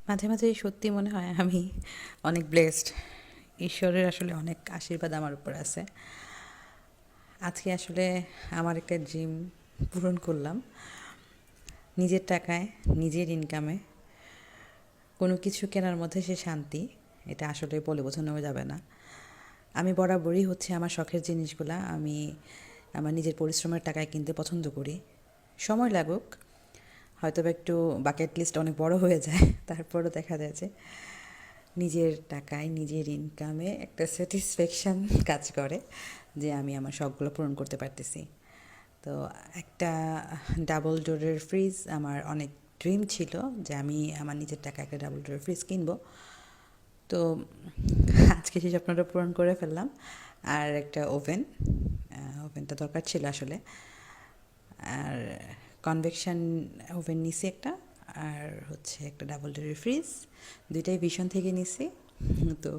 মাঝে মাঝে সত্যি মনে হয় আমি অনেক ব্লেসড। ঈশ্বরের আসলে অনেক আশীর্বাদ আমার উপর আছে। আজকে আসলে আমার একটা ড্রিম পূরণ করলাম নিজের টাকায়, নিজের ইনকামে। কোনো কিছু কেনার মধ্যে সে শান্তি, এটা আসলে বলে বোঝানো যাবে না। আমি বরাবরই হচ্ছে আমার শখের জিনিসগুলা আমি আমার নিজের পরিশ্রমের টাকায় কিনতে পছন্দ করি। সময় লাগুক, হয়তো বা একটু বাকেট লিস্ট অনেক বড় হয়ে যায়, তারপরও দেখা যায় যে নিজের টাকায় নিজের ইনকামে একটা স্যাটিসফ্যাকশান কাজ করে যে আমি আমার শখগুলো পূরণ করতে পারতেছি। তো একটা ডাবল ডোরের ফ্রিজ আমার অনেক ড্রিম ছিল যে আমি আমার নিজের টাকায় একটা ডাবল ডোরের ফ্রিজ কিনবো। তো আজকে সেই স্বপ্নটা পূরণ করে ফেললাম। আর একটা ওভেন, ওভেনটা দরকার ছিল আসলে। আর কনভেকশন ওভেন নিছি একটা, আর হচ্ছে একটা ডাবল ডোরের ফ্রিজ, দুইটাই ভীষণ থেকে নিছি। তো